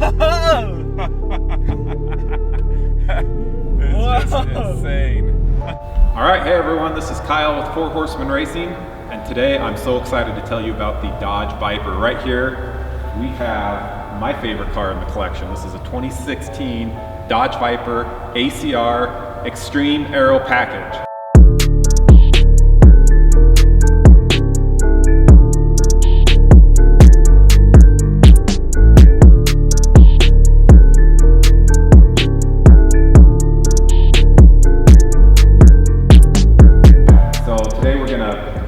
It's just insane. All right, hey everyone, this is Kyle with Horsemen Racing, and today I'm so excited to tell you about the Dodge Viper. Right here, we have my favorite car in the collection. This is a 2016 Dodge Viper ACR Extreme Aero package.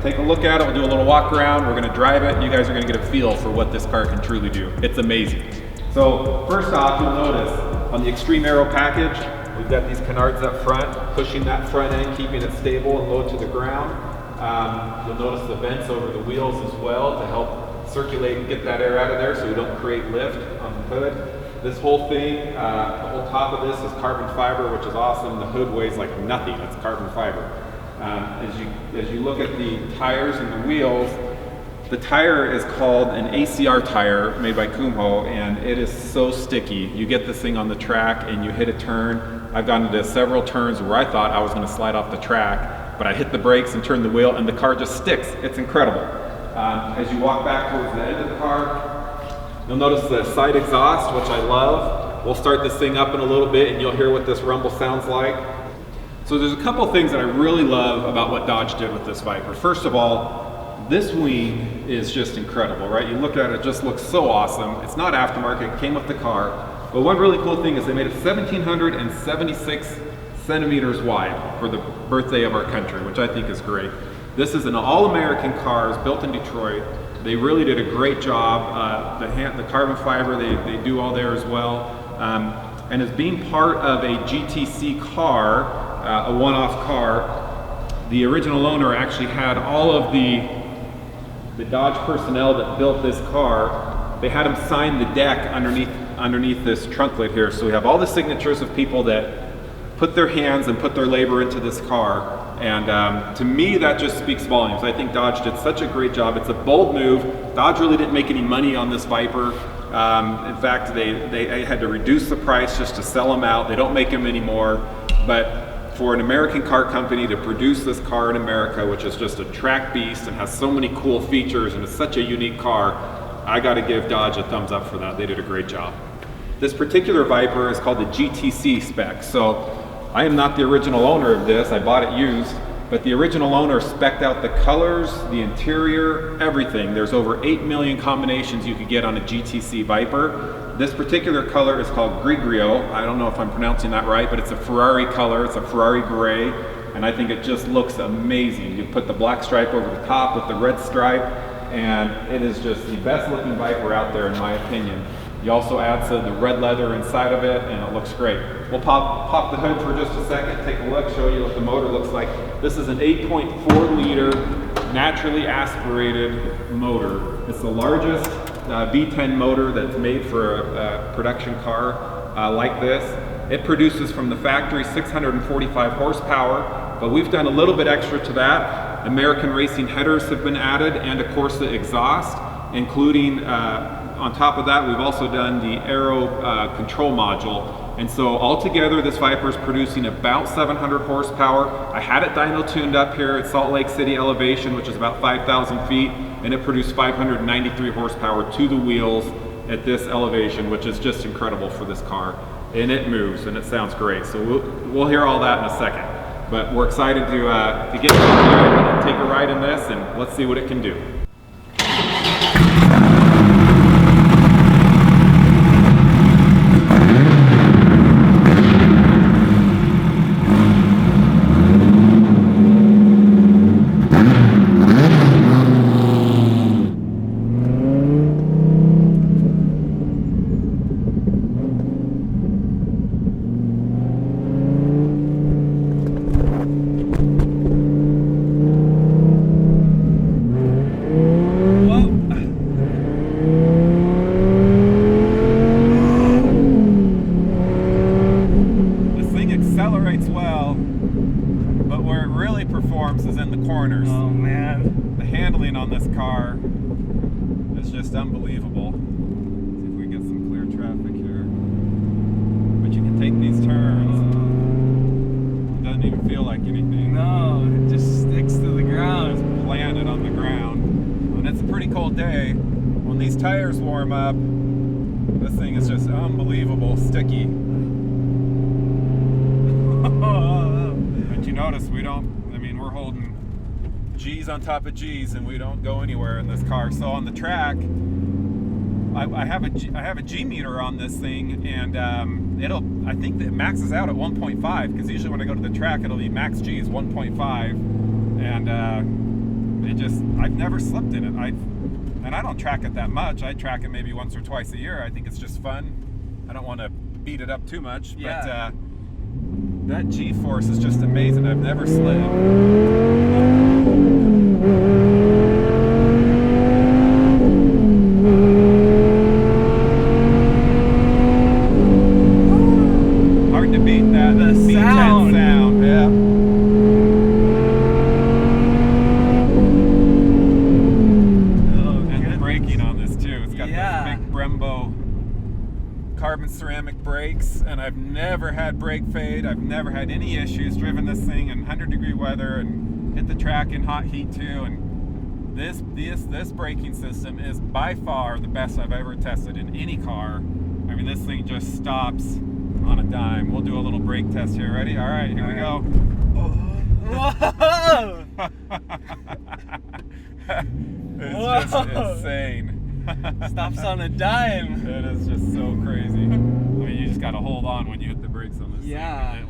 Take a look at it, we'll do a little walk around, we're gonna drive it, and you guys are gonna get a feel for what this car can truly do. It's amazing. So first off, you'll notice on the Extreme Aero package, we've got these canards up front, pushing that front end, keeping it stable and low to the ground. You'll notice the vents over the wheels as well to help circulate and get that air out of there so you don't create lift on the hood. This whole thing, the whole top of this is carbon fiber, which is awesome. The hood weighs like nothing, it's carbon fiber. As you look at the tires and the wheels, the tire is called an ACR tire made by Kumho, and it is so sticky. You get this thing on the track and you hit a turn. I've gone into several turns where I thought I was going to slide off the track, but I hit the brakes and turned the wheel and the car just sticks. It's incredible. As you walk back towards the end of the car, you'll notice the side exhaust, which I love. We'll start this thing up in a little bit and you'll hear what this rumble sounds like. So there's a couple things that I really love about what Dodge did with this Viper. First of all, this wing is just incredible, right? You look at it, it just looks so awesome. It's not aftermarket, it came with the car. But one really cool thing is they made it 1,776 centimeters wide for the birthday of our country, which I think is great. This is an all-American car, it's built in Detroit. They really did a great job. The carbon fiber, they do all there as well. And as being part of a GTC car, a one-off car, the original owner actually had all of the Dodge personnel that built this car. They had them sign the deck underneath this trunk lid here. So we have all the signatures of people that put their hands and put their labor into this car. And to me, that just speaks volumes. I think Dodge did such a great job. It's a bold move. Dodge really didn't make any money on this Viper. In fact, they had to reduce the price just to sell them out. They don't make them anymore. But for an American car company to produce this car in America, which is just a track beast and has so many cool features and is such a unique car, I gotta give Dodge a thumbs up for that. They did a great job. This particular Viper is called the GTC spec. So I am not the original owner of this, I bought it used, but the original owner spec'd out the colors, the interior, everything. There's over 8 million combinations you could get on a GTC Viper. This particular color is called Grigio. I don't know if I'm pronouncing that right, but it's a Ferrari color. It's a Ferrari gray, and I think it just looks amazing. You put the black stripe over the top with the red stripe, and it is just the best looking Viper out there in my opinion. You also add some of the red leather inside of it, and it looks great. We'll pop the hood for just a second, take a look, show you what the motor looks like. This is an 8.4 liter naturally aspirated motor. It's the largest V10 motor that's made for a production car like this. It produces from the factory 645 horsepower, but we've done a little bit extra to that. American Racing headers have been added and a Corsa exhaust, including on top of that we've also done the Aero control module. And so altogether this Viper is producing about 700 horsepower. I had it dyno tuned up here at Salt Lake City elevation, which is about 5,000 feet, and it produced 593 horsepower to the wheels at this elevation, which is just incredible for this car. And it moves and it sounds great. So we'll hear all that in a second. But we're excited to get in here and take a ride in this, and let's see what it can do. Is in the corners. Oh man. The handling on this car is just unbelievable. Let's see if we get some clear traffic here. tires warm up, this thing is just unbelievable sticky. But you notice we're holding G's on top of G's and we don't go anywhere in this car. So on the track, I have a G meter on this thing, and I think that it maxes out at 1.5, because usually when I go to the track it'll be max G is 1.5, and I've never slipped in it. And I don't track it that much. I track it maybe once or twice a year. I think it's just fun. I don't want to beat it up too much, but that G-force is just amazing. I've never slid. Hard to beat that. The sound, yeah. And the braking on this too. It's got those big Brembo carbon ceramic brakes, and I've never had brake fade. I've never had any issues. Driven this thing in 100-degree weather and hit the track in hot heat too. And this braking system is by far the best I've ever tested in any car. I mean, this thing just stops on a dime. We'll do a little brake test here. Ready? All right, here we go. Whoa! It's just insane. Stops on a dime. It is just so crazy. I mean, you just got to hold on when you hit the brakes on this thing. And it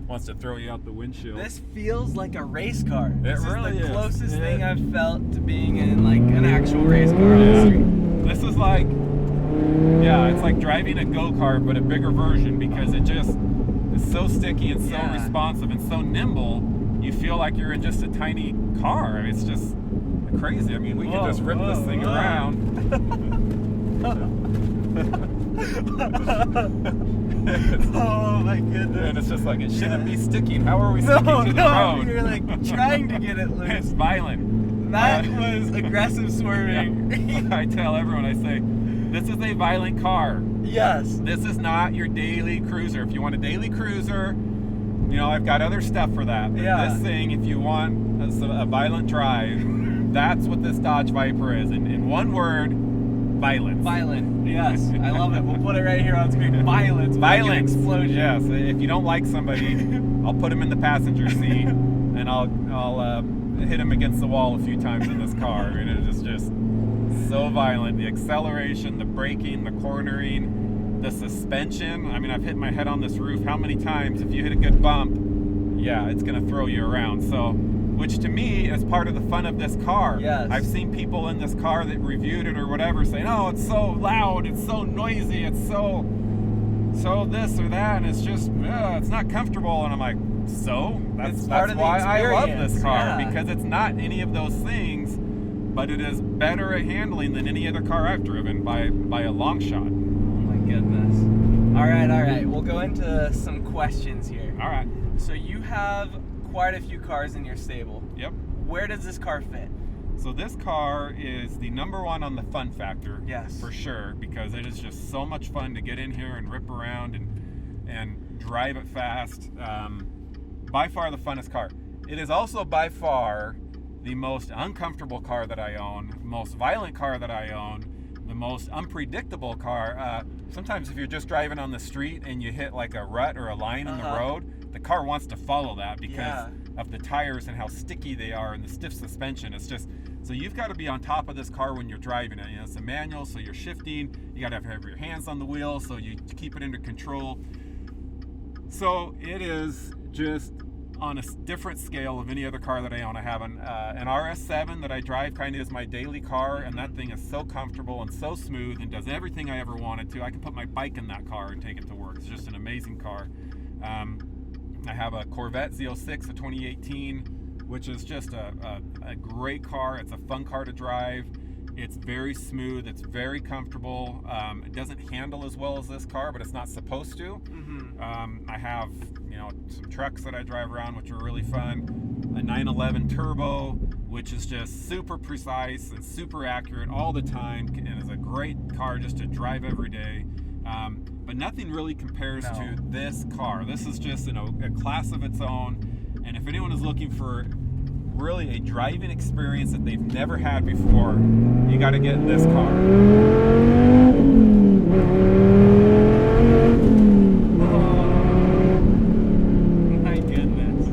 wants to throw you out the windshield. This feels like a race car. This really is the closest thing I've felt to being in like an actual race car on the street. This is like, it's like driving a go-kart, but a bigger version, because it just is so sticky and so responsive and so nimble. You feel like you're in just a tiny car. I mean, it's just crazy. I mean, we could just rip this thing around. Oh my goodness. And it's just like, it shouldn't be sticking. How are we sticking to the road? You're like trying to get it loose. It's violent. That was aggressive swerving. I tell everyone, I say, this is a violent car. Yes. This is not your daily cruiser. If you want a daily cruiser, I've got other stuff for that. But this thing, if you want a violent drive, that's what this Dodge Viper is. In one word, violence. Violent. Yes. I love it. We'll put it right here on screen. Violence. Violence. Explosion. Yes. If you don't like somebody, I'll put him in the passenger seat, and I'll hit him against the wall a few times in this car. I mean, it is just so violent. The acceleration, the braking, the cornering, the suspension. I mean, I've hit my head on this roof how many times? If you hit a good bump, it's going to throw you around. So, which to me is part of the fun of this car. Yes. I've seen people in this car that reviewed it or whatever saying, "Oh, it's so loud, it's so noisy, it's so this or that, and it's just it's not comfortable." And I'm like, that's why I love this car, because it's not any of those things, but it is better at handling than any other car I've driven by a long shot. Oh my goodness. All right. We'll go into some questions here. All right. So you have quite a few cars in your stable. Yep. Where does this car fit? So this car is the #1 on the fun factor. Yes. For sure, because it is just so much fun to get in here and rip around and drive it fast. By far the funnest car. It is also by far the most uncomfortable car that I own, most violent car that I own, the most unpredictable car. Sometimes if you're just driving on the street and you hit like a rut or a line in the road, the car wants to follow that because of the tires and how sticky they are and the stiff suspension. It's just, so you've got to be on top of this car when you're driving it. It's a manual, so you're shifting. You got to have your hands on the wheel so you keep it under control. So it is just on a different scale of any other car that I own. I have an RS7 that I drive kind of as my daily car, and that thing is so comfortable and so smooth and does everything I ever wanted to. I can put my bike in that car and take it to work. It's just an amazing car. I have a Corvette Z06, a 2018, which is just a great car. It's a fun car to drive. It's very smooth. It's very comfortable. It doesn't handle as well as this car, but it's not supposed to. I have, some trucks that I drive around, which are really fun. A 911 Turbo, which is just super precise and super accurate all the time, and is a great car just to drive every day. But nothing really compares to this car. This is just a class of its own. And if anyone is looking for really a driving experience that they've never had before, you got to get in this car. My goodness.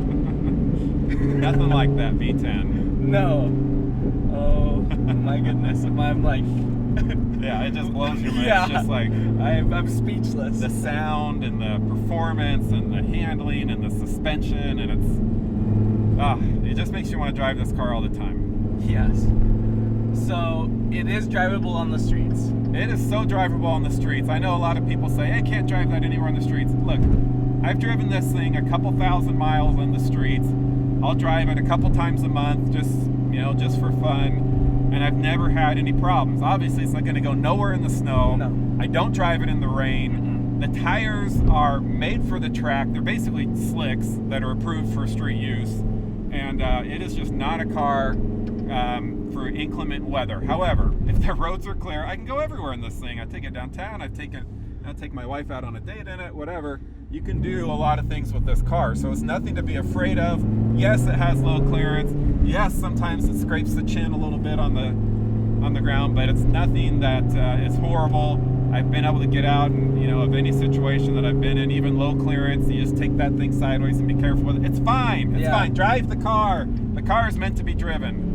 Nothing like that V10. No. Oh my goodness. I'm like. Yeah, it just blows your mind. Yeah. It's just like I'm speechless. the sound and the performance and the handling and the suspension, and it just makes you want to drive this car all the time. Yes. So it is drivable on the streets. It is so drivable on the streets. I know a lot of people say, I can't drive that anywhere on the streets. Look, I've driven this thing a couple thousand miles on the streets. I'll drive it a couple times a month, just for fun. And I've never had any problems. Obviously, it's not going to go nowhere in the snow. No. I don't drive it in the rain. The tires are made for the track. They're basically slicks that are approved for street use. And it is just not a car for inclement weather. However, if the roads are clear, I can go everywhere in this thing. I take it downtown. I take my wife out on a date in it, whatever. You can do a lot of things with this car, so it's nothing to be afraid of. Yes, it has low clearance. Yes, sometimes it scrapes the chin a little bit on the ground, but it's nothing that is horrible. I've been able to get out and, of any situation that I've been in, even low clearance, you just take that thing sideways and be careful with it. It's fine. It's fine. Drive the car. The car is meant to be driven.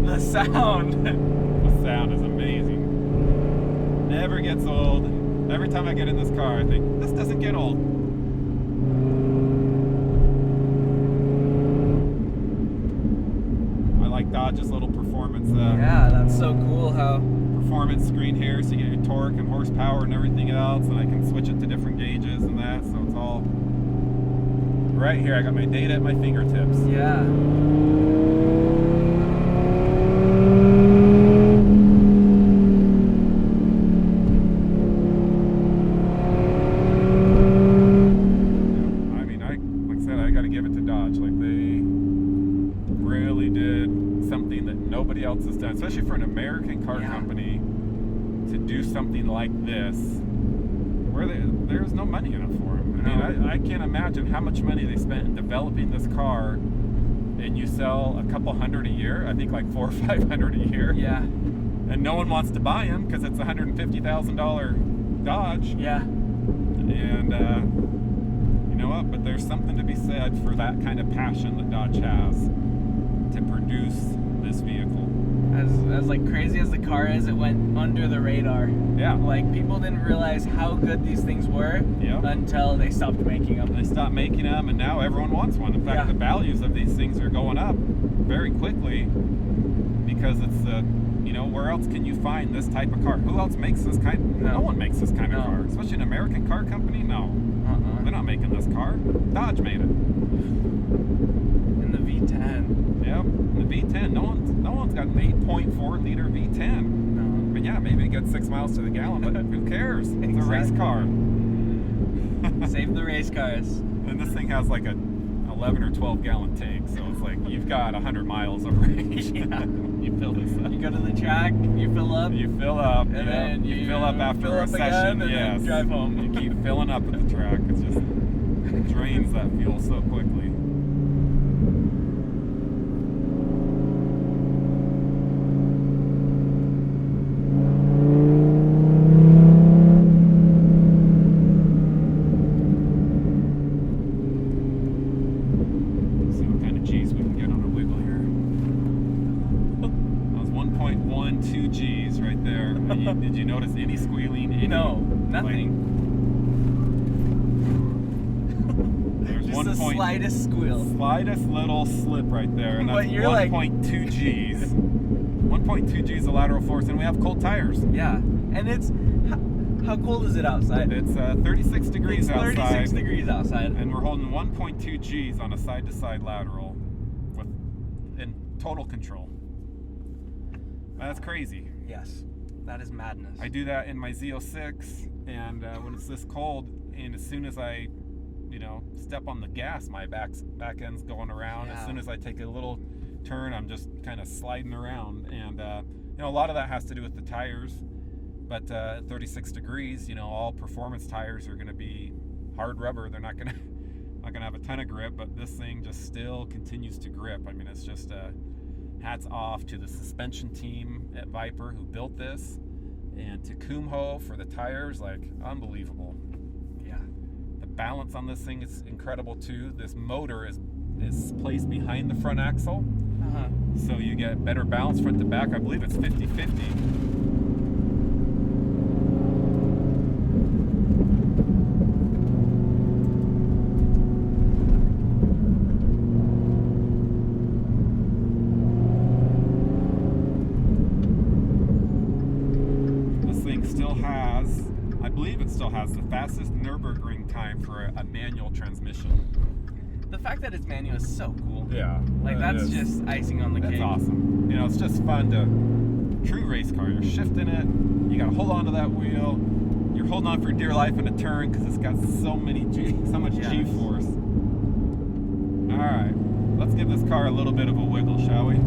The sound is amazing. Never gets old. Every time I get in this car, I think, this doesn't get old. I like Dodge's little performance. Yeah, that's so cool how... Performance screen here, so you get your torque and horsepower and everything else, and I can switch it to different gauges and that, so it's all right here. I got my data at my fingertips. Yeah. Else has done, especially for an American car company to do something like this where there's no money in it for them. I mean, I can't imagine how much money they spent in developing this car, and you sell a couple hundred a year. I think like $400 or $500 a year. Yeah. And no one wants to buy them because it's a $150,000 Dodge. Yeah. And you know what? But there's something to be said for that kind of passion that Dodge has to produce this vehicle. As like crazy as the car is, it went under the radar. Yeah. Like people didn't realize how good these things were until they stopped making them. They stopped making them, and now everyone wants one. In fact, the values of these things are going up very quickly because it's where else can you find this type of car? Who else makes this kind? No one makes this kind of car, especially an American car company. No, they're not making this car. Dodge made it. And the V10. Yep, the V10. No one's got an 8.4 liter V10. No. But yeah, maybe it gets 6 miles to the gallon, but who cares? It's a race car. Save the race cars. And this thing has like a 11 or 12 gallon tank, so it's like you've got 100 miles of range. Yeah. You fill this up. You go to the track, you fill up. You fill up, and then you fill up after a session. And then drive home. You keep filling up at the track. It just drains that fuel so quickly. Did you notice any squealing? No, nothing. There's just the slightest squeal. Slightest little slip right there, and that's 1.2 Gs. 1.2 Gs of lateral force, and we have cold tires. Yeah, and it's how cold is it outside? It's 36 degrees outside. 36 degrees outside, and we're holding 1.2 Gs on a side-to-side lateral in total control. That's crazy. Yes. That is madness. I do that in my Z06, and when it's this cold, and as soon as I, step on the gas, my back end's going around. Yeah. As soon as I take a little turn, I'm just kind of sliding around. And a lot of that has to do with the tires. But at 36 degrees, all performance tires are going to be hard rubber. They're not going to have a ton of grip, but this thing just still continues to grip. I mean, it's just hats off to the suspension team at Viper who built this, and to Kumho for the tires. Like, unbelievable. Yeah. The balance on this thing is incredible too. This motor is placed behind the front axle, so you get better balance front to back. I believe it's 50-50. Has the fastest Nürburgring time for a manual transmission. The fact that it's manual is so cool. Yeah. Like, that's just icing on the cake. That's awesome. It's just fun to, true race car. You're shifting it, you gotta hold on to that wheel, you're holding on for dear life in a turn because it's got so much G-force. Alright, let's give this car a little bit of a wiggle, shall we?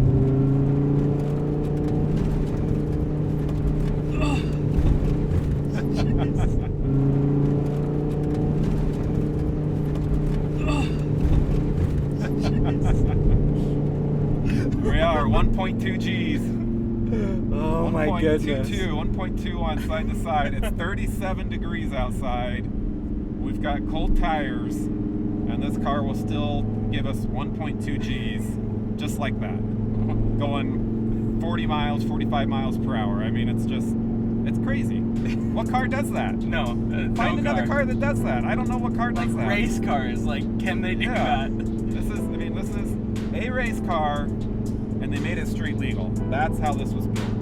We are 1.2 G's. Oh my goodness. 1.2 on side to side. It's 37 degrees outside. We've got cold tires, and this car will still give us 1.2 G's just like that. Going 40 miles, 45 miles per hour. I mean, it's crazy. What car does that? No. Find another car that does that. I don't know what car does that. Race cars, can they do that? This is a race car, and they made it street legal. That's how this was built.